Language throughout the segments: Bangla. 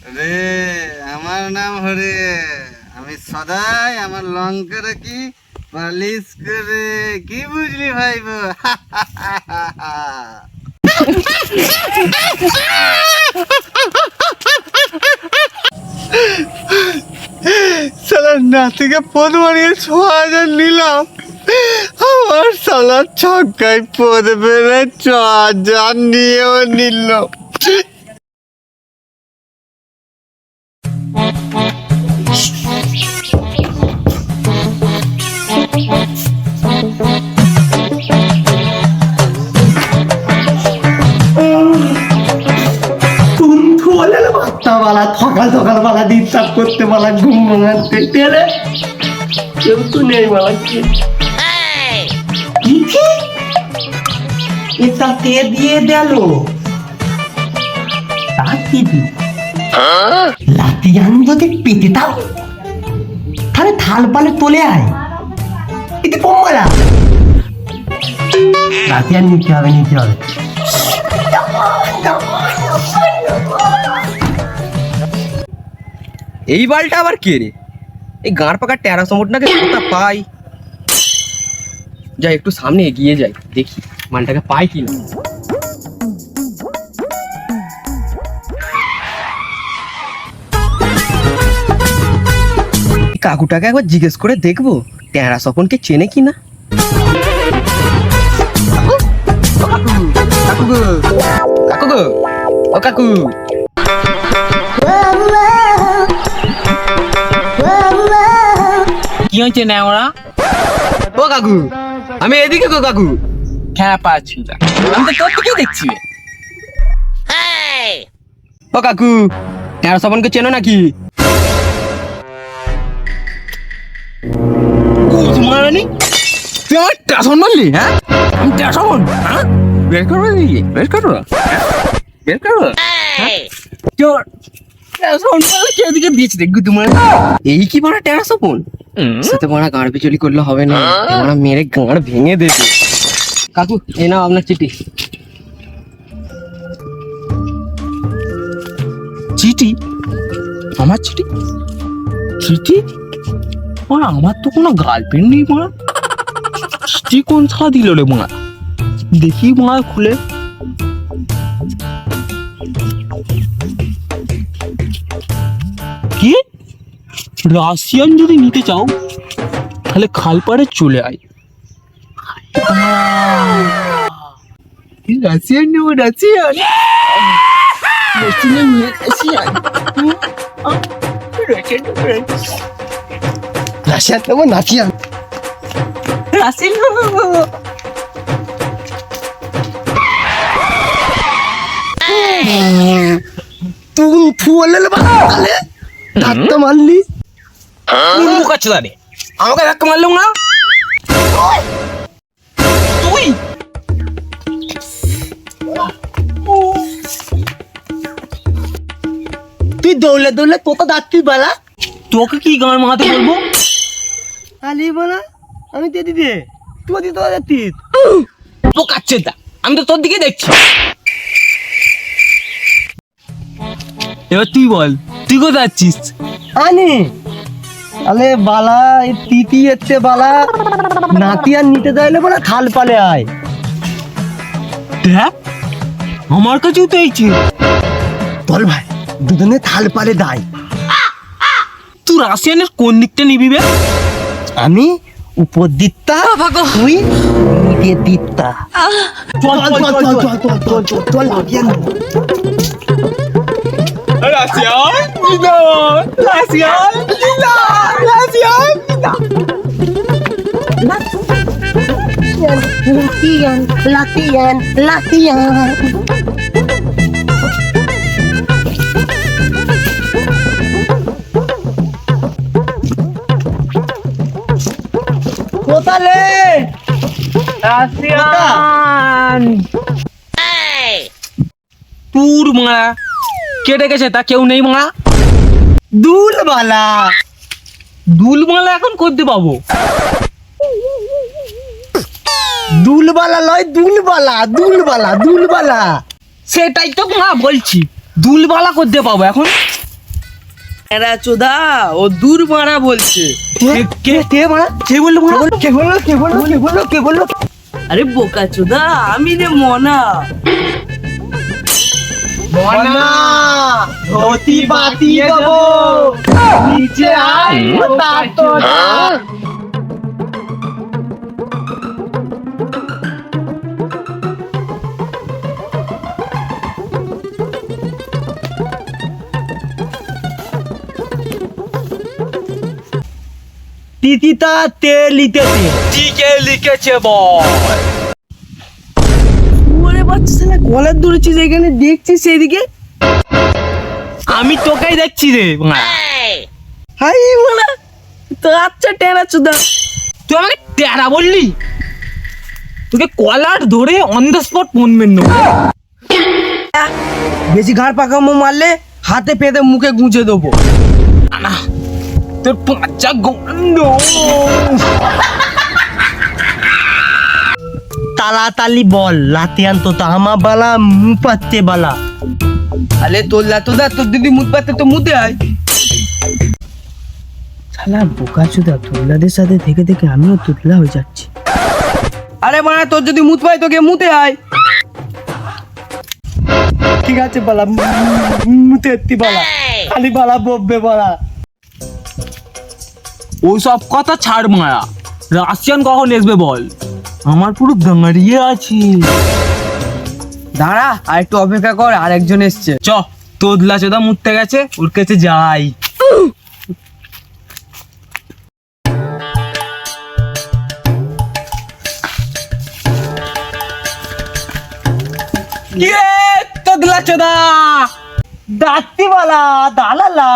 রে আমার নাম হরে, আমি সদাই আমার লঙ্কা রাখি পালিশ করে, কি বুঝলি ভাইবো? সালার নাতিকে পদ মারিয়ে ৬,০০০ নিলাম, আমার সালার ছক্কায় পড়বে রে, ৬,০০০ নিয়েও নিল। সকাল সকাল বেলা ডিস্টার্ব করতে বলা, ঘুম ভাঙাতে টেলে কেউ তো নেই বলা। এটা কে দিয়ে দিল? লাতিয়ান যদি পেতে দাও তাহলে থাল পালে তোলে আয়। এটি পম্বলা লাতিয়ান নিতে হবে, নিতে হবে। এই বালটা আবার কে রে? এই গাঁড় পাকা টেরা সমটনাকে কোথা পাই? যাই একটু সামনে এগিয়ে যাই, দেখি মালটাকে পাই কিনা। কাকুটাকে একবার জিজ্ঞেস করে দেখবো টেরা সপনকে চেনে কিনা। কাকু গো, কাকু গো, ও কাকু, কি হয়েছে না ওরা? ও কাকু, আমি এদিকে গো কাকু। হ্যাঁ পাচ্ছি, আমি তো তোর দিকে দেখছি। ও কাকু, টেরা সপনকে চেনো নাকি? মানে তুই আমার টেনশন মারলি? হ্যাঁ আমি টেনশন, হ্যাঁ বের করবো, বের করবো, বের করবো। তোর টেনশন মারলে কে দিকে দিয়েছি দেখবি তোমার। এই কি বড় টেরা সপন, সাথে বড় গাঁড় বিচলি করলে হবে না, বড় মেরে গাঁড় ভেঙে দেবে। কাকু এই নাও আপনার চিঠি। চিঠি? আমার চিঠি? চিঠি? মা আমার তো কোনো গার্লফ্রেন্ড নেই মা। চিঠি কোন ছা দিল রে মা? দেখি মা খুলে। কি রাশিয়ান যদি নিতে চাও তাহলে খালপাড়ে চলে আয়। রাশিয়ান নেবো, রাশিয়ান রাশিয়ান নেবো, নাচিয়ান। তুই ফুলে ধাক্কা মারলি, আমাকে ধাক্কা মারলাম না তুই। তুই দৌড়লে দৌড়লে তোকে যাচ্ছি বেলা। তোকে কি গান মাহাতে বলবো? আলি বলা আমি দিয়ে দিদি, তুই দিতে যাচ্ছিস। তো কাচ্ছে তা, আমি তো তোর দিকে দেখছি। এবার তুই বল, তুই কোথায় যাচ্ছিস? আনি আলে বালা এই তিতি এসছে বালা, নাতি আর নিতে চাইলে বলে খাল পালে আয়। দেখ আমার কাছেও তো এইছে। বল ভাই দুজনে থাল পালে দায়। তুই রাশিয়ানের কোন দিকটা নিবি বে? আমি উপর দিকটা, তুই নিচের দিকটা। চল চল চল চল চল চল চল লাগিয়ে নে। রাশিয়ান নিদা, রাশিয়ান নিদা, রাশিয়ান নিদা। Latihan, latihan. কোথালে রাশিয়ান তোর মা কেটে গেছে, তা কেউ নেই মা। দুলবালা, দুলমালা এখন করতে পাবো? দুলবালা লয়, দুলবালা, দুলবালা, দুলবালা। সেটাই তো মা বলছি, দুলবালা করতে পাবো এখন। এরা চোদা ও দূর মারা বলছে। কে মারা? কে বললো মারা? কে বললো? আরে বোকা চোদা, আমি রে মনা। মনা ধুতি বাতিয়ে দেবো, নিচে আয় তার তো তিতিতা তে লিখেছে, টিকে লিখেছে বল। ওরে বাচ্চা শালা গলার ধরেছিস এখানে, দেখছিস সেদিকে? আমি তোকেই দেখছি রে। হাই মনা তো আচ্ছা টেরা চোদা। তুই আমাকে টেরা বললি? তোকে কলার ধরে অন দ্য স্পট পনবেন না। বেশি ঘাড় পাকামো মারলে হাতে পেতে মুখে গুঁজে দেবো। না তোর পাঁচা গন্ধ। তালাতালি বল লাতিয়ান তো আমা বালা মুপাতে বালা। আরে তোর লাতোদা, তোর দিদি মুখ পাতে তো মুতে আয়। শালা বোকা চোদা, তোলাদের সাথে থেকে থেকে আমিও তোতলা হয়ে যাচ্ছি। আরে মানা, তোর যদি মুত পাই তোকে মুতে আয়। ঠিক আছে বালা, মুতে এত্তি বালা, খালি বালা বব্বে বালা। ওই সব কথা ছাড় মায়া, রাশিয়ান কখন আসবে বল? আমার পুরো দাঁড়িয়ে আছি। দাঁড়া আর একটু অপেক্ষা কর, আরেকজন এসছে। চ তোদলা চোদা মুততে গেছে, ওর কাছে যাই। তোদলা চোদা দাঁতি বালা দালালা।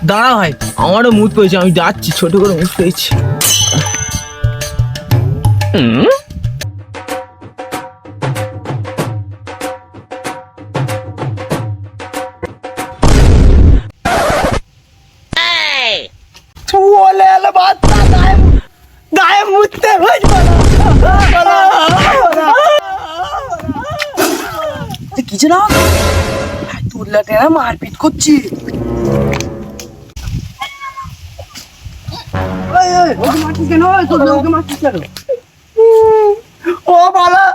দাঁড়া ভাই, আমারও মুত পেয়েছে, আমি যাচ্ছি, ছোট করে মুত পেয়েছি। চলে এলো বাচ্চা, গায়ে মুততে হয়েছে বালা। কিছু না, তোলা টেরা মারপিট করছি। ওকে মারছিস কেন? ওকে মারছিস কেন? ও বালা,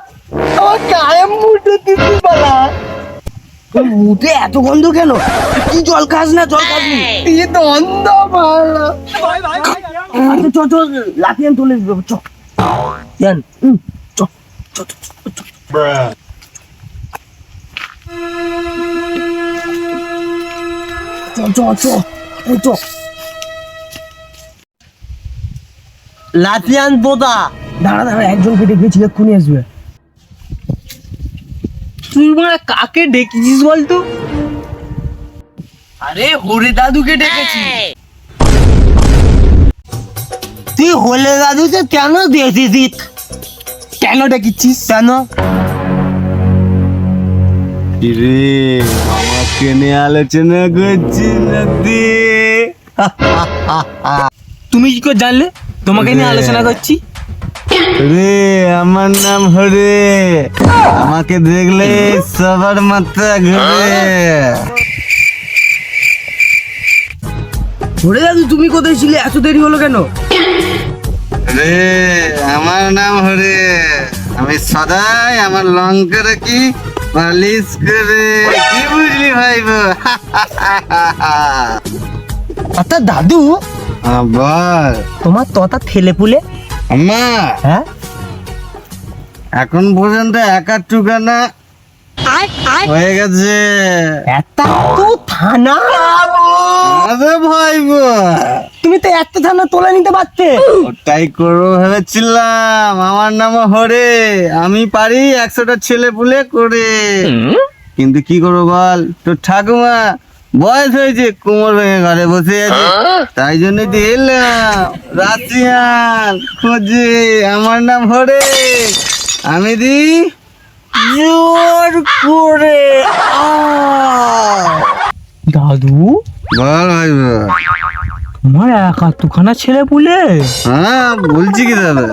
আমার গায়ে মুটে দিবি বালা। তোর মুখে এত গন্ধ কেন? তুই জল খাস না? জল খাবি? কি দ্বন্দ্ব বালা। আচ্ছা চ চ, লাফিয়ান তুলে দিবো, চ ইয়ান, চ চ চ চ, চ। চ চ চ, এই চ। লাতিয়ান বোদা, দাঁড়া দাঁড়া, একজনকে ডেকেছি, এক্ষুনি আসবে। তুই মানে কাকে ডেকেছিস বলতো? আরে হরে দাদুকে ডেকেছি। তুই হলে দাদুকে কেন দিয়েছিস? কেন ডেকেছিস? কেন? রে আমাকে নিয়ে আলোচনা করছিস নাকি? তুমি কি করে জানলে তোমাকে নিয়ে আলোচনা করছি? রে আমার নাম হরে, আমাকে দেখলে সবার মাথা ঘুরে। হরে দাদু, তুমি কোথায় ছিলে? এত দেরি হলো কেন? রে আমার নাম হরে, আমি সদাই আমার লঙ্কা রাখি পালিশ করে। কি বুঝলি ভাইবো? আচ্ছা দাদু, বল। তোমার ততা ঠেলে পুলে আমার হ্যাঁ এখন পর্যন্ত একার টুকানা হয়ে গেছে। একটা তো থানা, আরে ভাইবো, তুমি তো একটা থানা তোলা নিতে পারতে। ওটাই করবো ভেবেছিলাম। আমার নাম হরে, আমি পারি 100টা ছেলে পুলে করে। কিন্তু কি করবো বল, তোর ঠাকুমা বয়স হয়েছে, কোমর ভেঙে ঘরে বসে আছে, তাই জন্য এলাম রাশিয়ান খোঁজে। আমার নাম হরে, আমি দি জোর করে। দাদু, বল ভাইবো। তোমার একাত্তরখানা ছেলে পুলে? হ্যাঁ বলছি কি দাদা?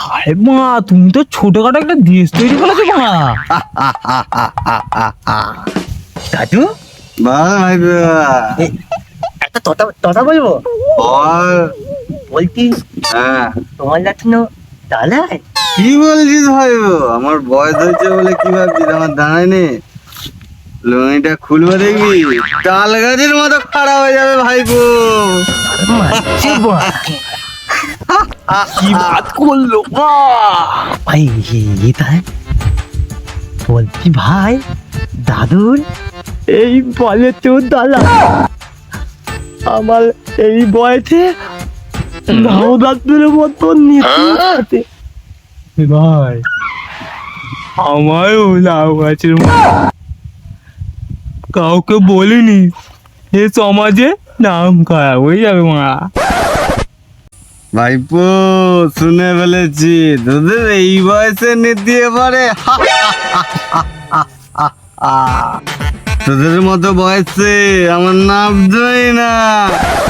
আরে মা তুমি তো ছোটখাটো একটা দেশ তৈরি করেছো মা। দাদু বল ভাইপো। একটা কথা বলবো। বল। বলছি হ্যাঁ তোমার যাচ্ছিল দালায়। কি বলছিস ভাইপো? আমার বয়স হয়েছে বলে কি ভাবছিস আমার দাঁড়ায় নে? লুঙ্গিটা খুলবো দেখবি তাল গাছের মতো খাড়া হয়ে যাবে ভাইপো। কি বাত করলো ভাই তাই বলছি ভাই দাদুর এই বলে তো দাদা আমার এই বয়সে নবদাতুর মতো নিতে ভাই আমার লাউ গাছের কাউকে বলিনি এ সমাজে নাম খারাপ হয়ে যাবে মা। ভাইপো শুনে ফেলেছি তোদের এই বয়সে নীতি এবারে তোদের মতো বয়সে আমার নামতই না,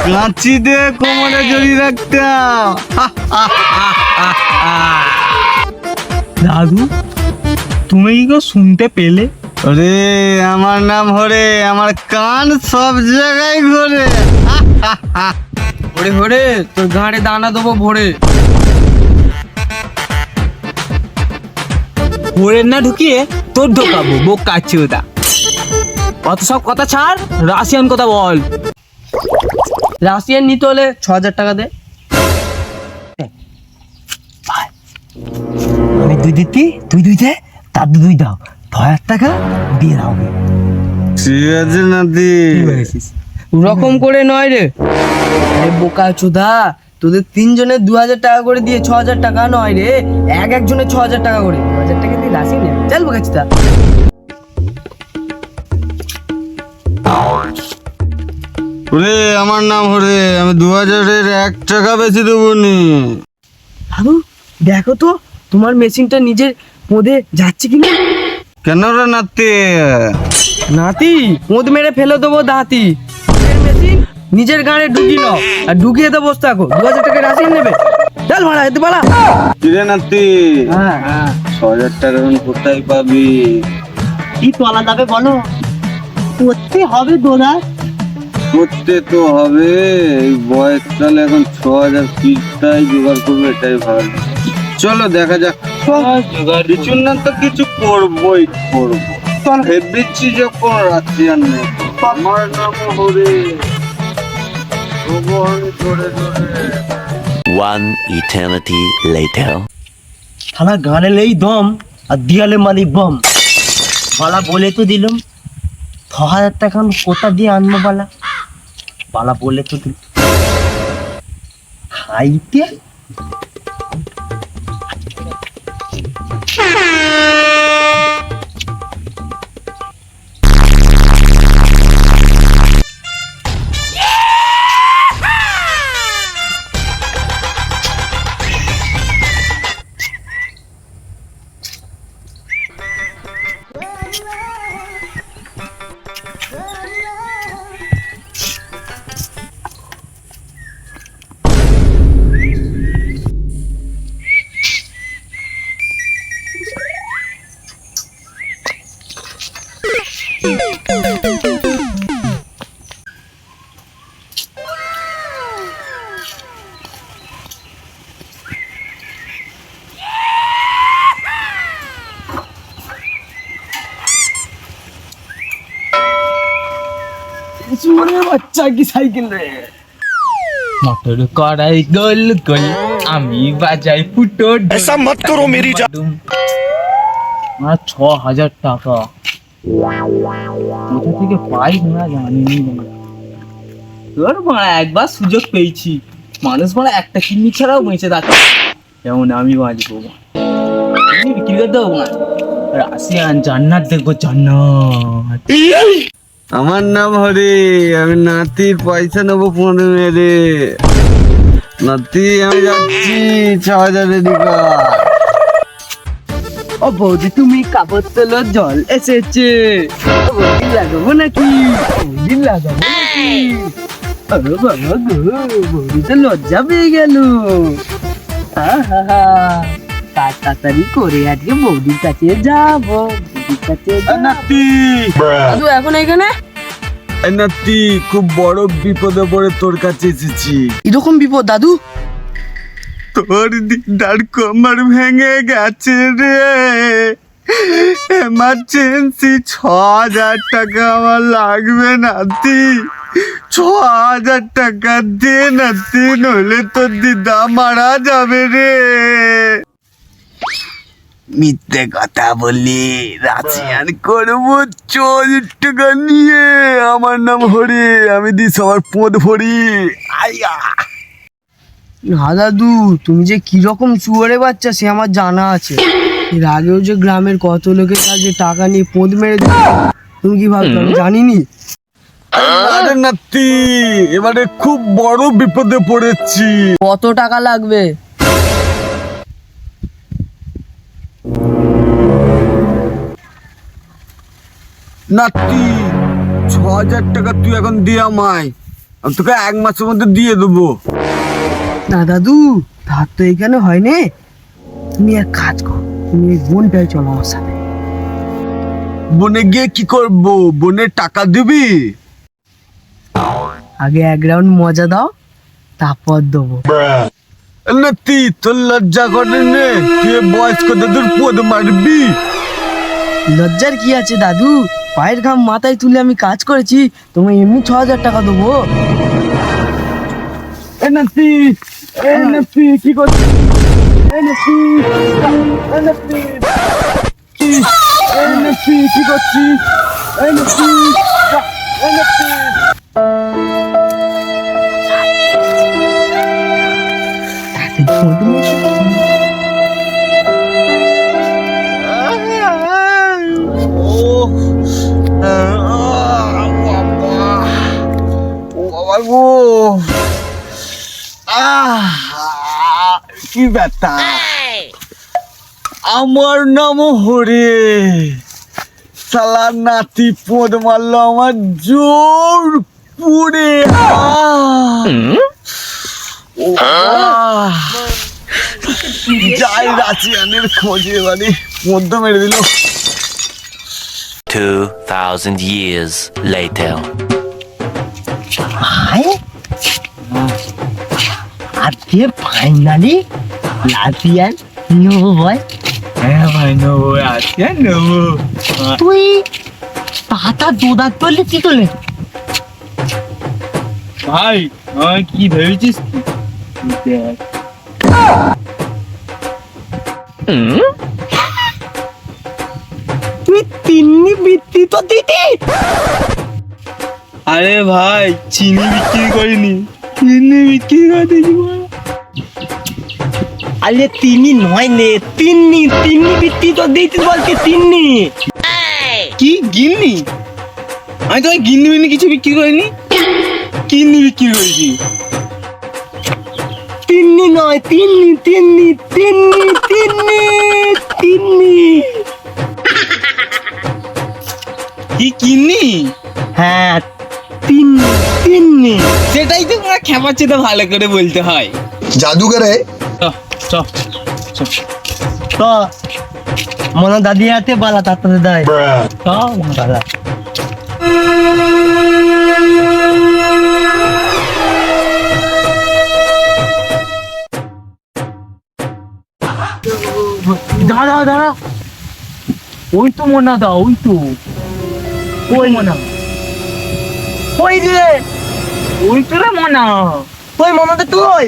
কাঁচি দিয়ে কোমরে জড়িয়ে রাখতাম। দাদু তুমি কি শুনতে পেলে? ওরে আমার নাম হরে, আমার কান সব জায়গায় ঘোরে। ওরে ওরে তোর ঘাড়ে দানা দেবো ভরে। ওরে না ঢুকিয়ে তোর ঢোকাবো বোকা চোদা। অত সব কথা ছাড়, রাশিয়ান কথা বল। রাশিয়ান নিতে হলে 6,000 টাকা দে। আমি দুই দিতি তুই দুই দে, তার দুই দাও, 6,000 টাকা দিয়ে দাও। ঠিক আছে নাতি। ওরকম করে নয় রে, আরে বোকা চোদা, তোদের 3 জনের 2,000 টাকা করে দিয়ে 6,000 টাকা নয় রে, একজনের 6,000 টাকা করে। 2,000 টাকা দিয়ে রাশিয়ান নে, চল বোকা চোদা। ওরে আমার নাম হরে, আমি 2,000-এর 1 টাকা বেশি দেবো নি। দাদু দেখো তো তোমার মেশিনটা নিজের পোঁদে যাচ্ছে কিনা। কেন রে নাতি? নাতি পোঁদ মেরে ফেলে দেবো দাঁতি। নিজের মেশিন নিজের গাড়ে ঢুকি নাও আর ঢুকিয়ে তো বসে থাকো। 2,000 টাকা রাশিয়ান নেবে, চল ভাড়া এতে পালা। কিরে নাতি, হ্যাঁ 6,000 টাকা এখন কোথায় পাবি? কি তোলা যাবে বলো? করতে হবে দোলা। করতে তো হবে, এই বয়সকালে এখন 6,000 পিসটাই জোগাড় করবো, এটাই ভালো। চলো দেখা যাক। কিছু না তো কিছু করবোই করবো। ভেবেছি যখন রাশিয়ান নেই, আমার নাম হরে, ভগবান ধরে ধরে। One eternity later. থানা গানে নেই দম আর দিয়ালে মালি বম। বালা বলে তো দিলাম, 6,000 টাকা আমি কোথা দিয়ে আনবো বালা? বালা বলে তো দিল খাইতে। বাচ্চা কি সাইকেল রে, মোটর কড়াই গোল গোল, আমি বাজাই ফুটো। ऐसा मत करो मेरी जान। 6,000 টাকা কোথা থেকে পাই না জানি না। তোর বড় একবার সুযোগ পেয়েছি, মানুষ বড় একটা কিডনি ছাড়াও বেঁচে থাকে, যেমন আমি বাঁচবো। বিক্রি করে দেবো রাশিয়ান, জান্নাত দেখবো জান্নাত। আমার নাম হরে, আমি নাতির পয়সা নেবো 15 মেরে। নাতি আমি যাচ্ছি, 6,000 রেডি কর। ও বৌদি তুমি কাপড় তোলো, জল এসেছে। ও বৌদি লাগাবো নাকি, বৌদি লাগাবো নাকি? ও বাবা গো, বৌদি তো লজ্জা পেয়ে গেল। হা হা হা। কাজ তাড়াতাড়ি করে আজকে বৌদির কাছে যাবো, বৌদির কাছে এ যাবো। নাতি, দাদু এখন এখানে এ নাতি, খুব বড় বিপদে পড়ে তোর কাছে এসেছি। এরকম বিপদ দাদু? তোর দিকদার কোমর ভেঙে গেছে রে, এমার্জেন্সি 6,000 টাকা আমার লাগবে নাতি। 6,000 টাকা দে নাতি, নইলে তোর দিদা মারা যাবে রে। মিথ্যে কথা বলি, রাশিয়ান করবো 6,000 টাকা নিয়ে। আমার নাম হরি, আমি দিস আমার পদ ভরি। আয়া না দাদু, তুমি যে কিরকম চুয়ারে বাচ্চা সে আমার জানা আছে। এর আগেও যে গ্রামের কত লোকের কাছে টাকা নিয়ে পোঁদ মেরে দিল, তুমি কি ভাবছো আমি জানিনি? আরে নাতি, এবারে খুব বড় বিপদে পড়েছি। কত টাকা লাগবে? নাতি, 6,000 টাকা তুই এখন দিয়ে আমায়, আমি তোকে 1 মাসের মধ্যে দিয়ে দেবো। না দাদু, ধার তো এখানে হয়নি। তুমি এক কাজ করো, তুমি এই বোনটাই চলো আমার সাথে। বনে গিয়ে কি করবো? বনের টাকা দিবি? আগে 1 রাউন্ড মজা দাও, তারপর দেবো। নাতি, তোর লজ্জা করে নে? তুই বয়স্ক দাদুর পদ মারবি? লজ্জার কি আছে দাদু? পায়ের ঘাম মাথায় তুলে আমি কাজ করেছি, তোমায় এমনি 6,000 টাকা দেবো। এ নাতি, এ নাতি, কি করছিস? এ নাতি, এ নাতি, এ নাতি, কি করছিস? এ নাতি, এ নাতি। কি ব্যথা! আমার নাম হরে, সালা নাতি পোদ মারলো আমার জোর পুরে। যাই রাশিয়ানের খোঁজে, এবারে মধ্য মেরে দিল। 2,000 years later. আজকে ফাইনালি রাশিয়ান নেবো ভাই। হ্যাঁ ভাই নেবো, আজকে নেবো। তুই পাতা দোদাত করলে কি করলে? ভাই আমি কি ভেবেছিস তুই? দেখ তুই তিন্নি বৃত্তি তো দিতি। আরে ভাই, চিনি বিক্রি করিনি, চিনি বিক্রি করে দিয়েছি ভাই। আরে তিন্নি নয় নে, তিন্নি তিন্নি বৃত্তি তো দিতি বলতে তিন্নি। কি গিন্নি? আমি তো গিন্নি মিন্নি কিছু বিক্রি করিনি, কিন্নি বিক্রি করেছি। তিন্নি নয়, তিন্নি তিন্নি তিন্নি তিন্নি তিন্নি। কি কিন্নি? হ্যাঁ তিন্নি তিন্নি। সেটাই তো আমরা খেপাচ্ছি, তো ভালো করে বলতে হয়। जादूगर है। চ চ চ তো মনে দাদি হাতে বালা তাতে দেয়। বালা দাঁড়া দাঁড়া, ওই তো মনা দা, ওই তো, ওই মনা, ওই রে, ওই তো রে মনা। ওই মনাতে তুই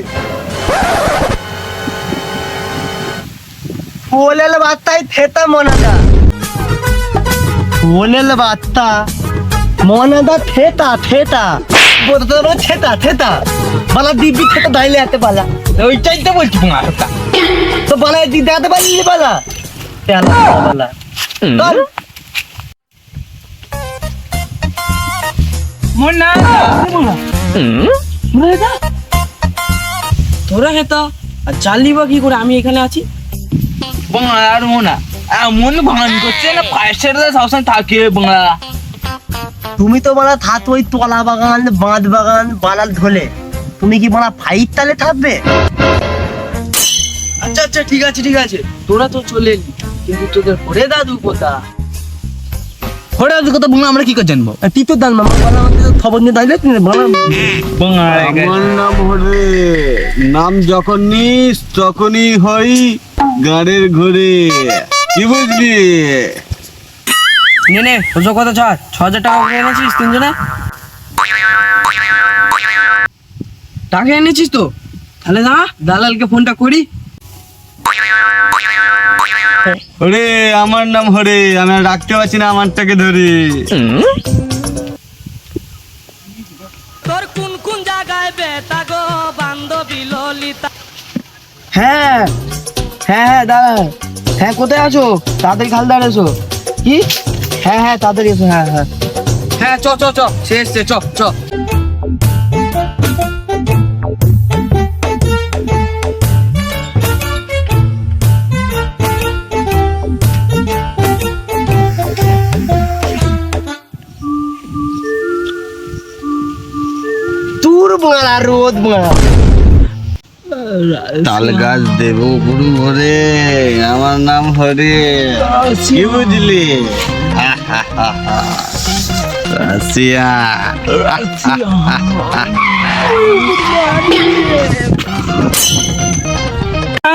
बोलेल बात्ता ही थेता मोनादा, बोलेल बात्ता मोनादा थेता थेता बोलते तो थेता थेता बाला दीदी थेता दाइले आते बाला। ওইটাই তো বলছি তোমার। तो बाला दीदी आते बाला ले बाला चला बाला कल মনা মনা তোরা হেতা আর চাললি বা কি করে আমি এখানে আছি? বাংলা আর মনা এমন ভান করছে না, ফাইস্টার সবসময় থাকে বাংলা। তুমি তো বালা থাত ওই তলা বাগান বাঁধ বাগান বালাল ধলে, তুমি কি বালা ফাইট তালে থাকবে? আচ্ছা আচ্ছা আচ্ছা ঠিক আছে ঠিক আছে, তোরা তো চলে এলি, কিন্তু তোদের পরে দাদু কোথা? হরে আজ কথা বললাম আমরা কি করে জানবো? তুই তো দান মামা বলা আমাকে খবর নিয়ে দাঁড়িয়ে আমার নাম হরে, নাম যখন নিস তখনই হই গাড়ির ঘুরে, কি বুঝলি? নে ওসব কথা ছাড়, 6,000 টাকা করে এনেছিস তিনজনে? টাকা এনেছিস তো? তাহলে না দালালকে ফোনটা করি। হরে আমার নাম হরে, আমি আর রাখতে পারছি না আমারটাকে ধরে। তোর কোন কোন জায়গায় বেতা গো বান্ধবী ললিতা? হ্যাঁ হ্যাঁ হ্যাঁ দাদা, হ্যাঁ কোথায় আছো? তাড়াতাড়ি খালদার এসো। কি? হ্যাঁ হ্যাঁ তাড়াতাড়ি এসো। হ্যাঁ হ্যাঁ হ্যাঁ, চ চ চ, সে এসছে, চ চ। তোর বাড়া রোদ বাড়া। তাল গাছ দেবো গুরু হরে, আমার নাম হরে, কি বুঝলি? রাশিয়া।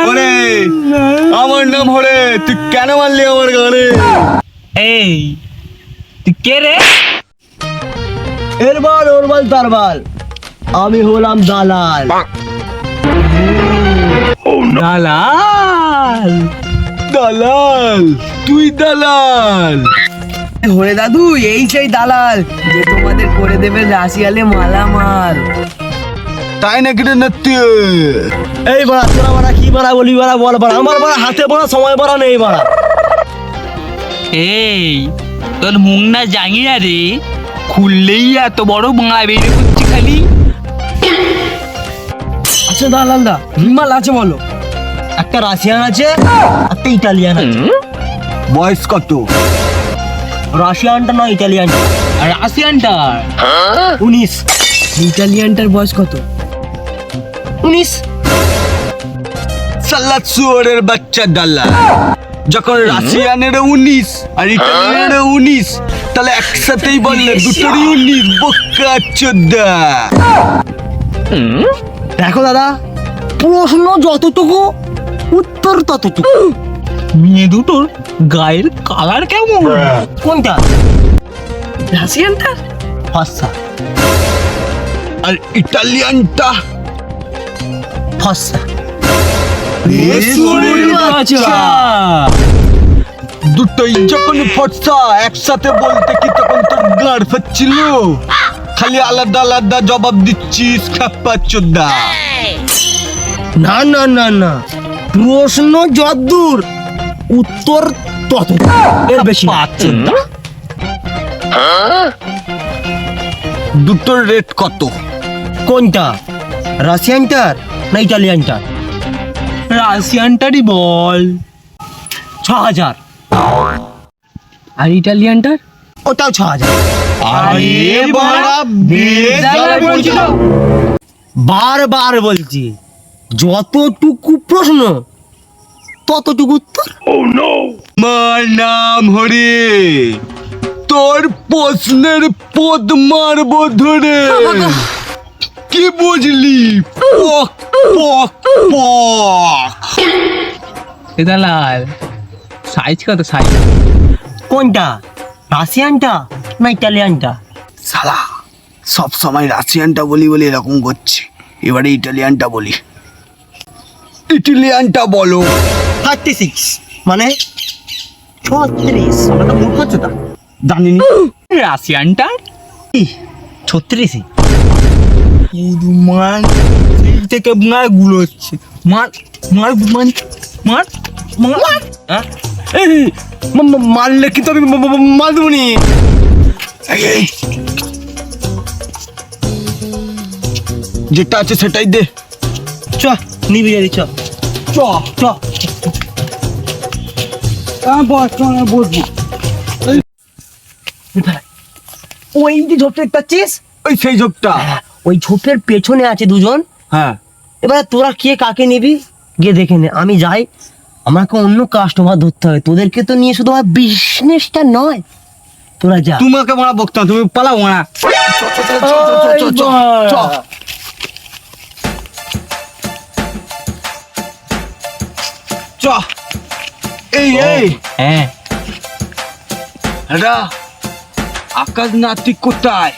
হরে আমার নাম হরে, তুই কেন মারলি আমার গানে? এই তুই কে রে? এর বল ওর বল তার বল, আমি হলাম দালাল। দালাল? দালাল? তুই দালাল? হরে দাদু এই সেই দালাল যে তোমাদের করে দেবে রাশিয়ালে মালামাল। তাই নাকি রে নাতি? এই বাড়া তোরা বাড়া কি বাড়া বলি বাড়া, বল বাড়া, আমার বাড়া হাতে বাড়া সময় বাড়া নেই বাড়া। এই তোর মুখ না জানি না রে, খুললেই এত বড় বাংলা বেরিয়ে করছে খালি। আচ্ছা দালাল দা হিমাল আছে বলো? একটা রাশিয়ান আছে, একটা ইটালিয়ান আছে। বয়স কত? রাশিয়ানটা না ইটালিয়ানটা। আর আসিয়ানটা 19। ইটালিয়ানটার বয়স কত? 19। সাল্লা চোরের বাচ্চা দালাল, যখন রাশিয়ানের 19 আর ইটালিয়ানের 19, তাহলে একসাথেই বললে দুটোরই 19, বোকা চোদ্দা। দেখো দাদা, প্রশ্ন যতটুকু উত্তর ততটুকু। মেয়ে দুটোর গায়ের কালার কেমন? কোনটা? রাশিয়ানটা ফর্সা, আর ইটালিয়ানটা ফর্সা। দুটোই যখন ফর্সা একসাথে বলতে কি তখন তোর গাড় ফাচ্ছিল? খালি আলাদা আলাদা জবাব দিচ্ছিস খাপ্পা চোদ্দা। না না না না, প্রশ্ন যতদূর উত্তর তত, এর বেশি না। দুটোর রেট কত? কোনটা? রাশিয়ানটার না ইটালিয়ানটার? রাশিয়ানটারই বল। 6,000। আর ইটালিয়ানটার? ওটাও 6,000। আরে বাড়া বেজায় বলছিস। বারবার বলছি, যতটুকু প্রশ্ন ততটুকু উত্তর। আমার নাম হরে, তোর প্রশ্নের পদ মারবো ধরে, কি বুঝলি? পক পক পক। এ দালাল সাইজ কত সাইজ? কোনটা? রাশিয়ানটা না ইটালিয়ানটা? শালা সব সময় রাশিয়ানটা বলি বলে এরকম করছে, এবারে ইটালিয়ানটা বলি। ইটালিয়ানটা বলো। 36 মানে 36। আমরা তো ভুল করছো তা জানিনি। রাশিয়ানটা 36। মান সেই থেকে মার গুলো হচ্ছে। মার মার মার মার মার। হ্যাঁ? মারলে কিন্তু আমি মার দেবনি। যেটা আছে সেটাই দে। চ নিবি রে, চ চ চ। ওই যে ঝোপটা দেখছিস, ওই সেই ঝোপটা। ওই ঝোপের পেছনে আছে দুজন। হ্যাঁ এবার তোরা কে কাকে নিবি গিয়ে দেখে নে, আমি যাই, আমাকে অন্য কাস্টমার ধরতে হবে, তোদেরকে তো নিয়ে শুধু আমার বিজনেসটা নয়, তোরা যা। তোমাকে মারা বকতাম, তুমি পালাও মারা। চ এই এই হ্যাঁ এটা আকাশ নাতিক কোথায়?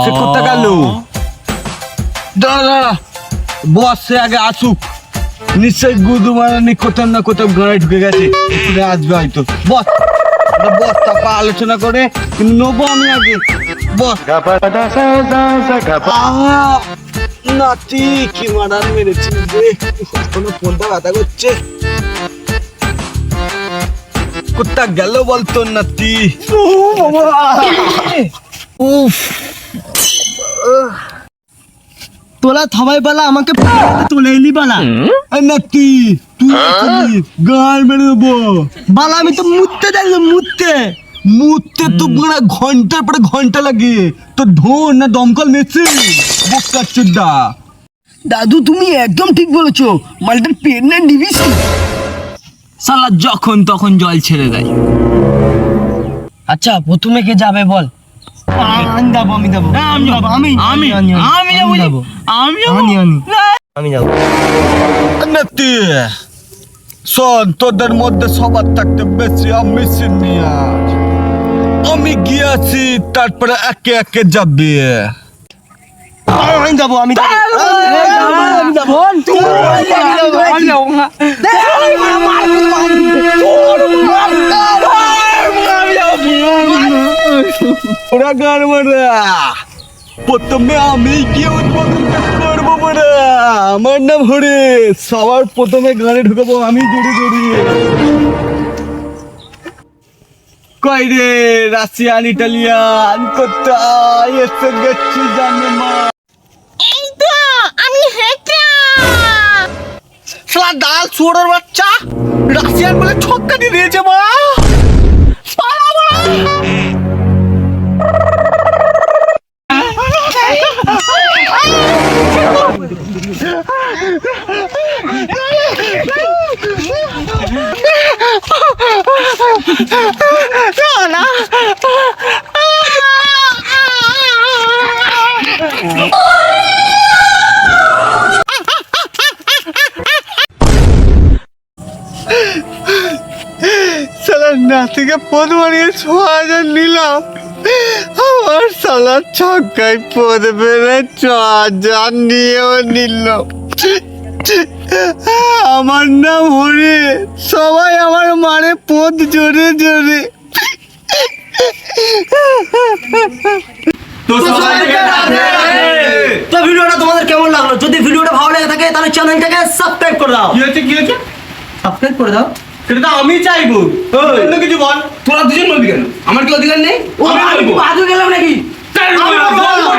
সে কোথা গেল? দাঁড়া দাঁড়া, বস সে আগে আসুক, নিশ্চয়ই গুদু মারানি কোথাও না কোথাও গাড়ি ঢুকে গেছে, এখানে আসবে হয়তো। বস বস, তারপর আলোচনা করে কিন্তু নেবো আমি আগে। বস নাতি কি মারান মেরেছি রে, এখনো ফোনটা ব্যথা করছে। কোথা গেল বলতো নাতি? উফ, তোলা থবাই বালা আমাকে তুলে এলি বালা। এই নাতি তুই গাল মেরে দেবো বালা আমি তো মুততে জানি, মুততে। মুতে তো পুরো ঘন্টার পরে ঘন্টা লাগে, তো ধোন না দমকল মেশিন বক্কা চুদ্দা। দাদু তুমি একদম ঠিক বলেছো, মালটার পেট না ডিভিসি। শালা যখন তখন জল ছেড়ে দেয়। আচ্ছা প্রথমে কে যাবে বল? আমি যাবো, আমি যাবো, আমি যাবো, আমি আমি যাবো, আমি যাবো। নাতি শোন, তোদের মধ্যে সবার থাকতে বেশি মেশিন নিয়ে আস। আমি গিয়েছি, তারপরে একে একে যাবে। আমি যাবো, আমি যাবো। ওরা গান মারা, প্রথমে আমি গিয়ে উদ্বোধন করবো মারা। আমার নাম হরে, সবার প্রথমে গানে ঢুকাবো আমি, জোরে জোরে। কই রে রাশিয়ান ইটালিয়ান কোথায় এসে গেছি জানে মা? এই তো আমি হেঁটে শালা ডাল শুয়োরের বাচ্চা, রাশিয়ান বলে ছক্কা দিয়ে দিয়েছে মা। পালা মা। শালা নাতিকে পদ মারিয়ে ৬,০০০ নিলাম, আমার শালা ছক্কায় পদ বেড়ে ৬,০০০ নিয়েও নিল। আমার নাম হরে, সবাই আমার মারে পদ জোরে জোরে। তো ভিডিওটা তোমাদের কেমন লাগলো? যদি ভিডিওটা ভালো লেগে থাকে তাহলে চ্যানেলটাকে সাবস্ক্রাইব করে দাও। কি হয়েছে কি হয়েছে? সাবস্ক্রাইব করে দাও। সেটা তো আমি চাইবো, অন্য কিছু বল। তোরা দুজন বলবি কেন? আমার কি অধিকার নেই? আমি বাজু গেলাম নাকি? আমি বলবো।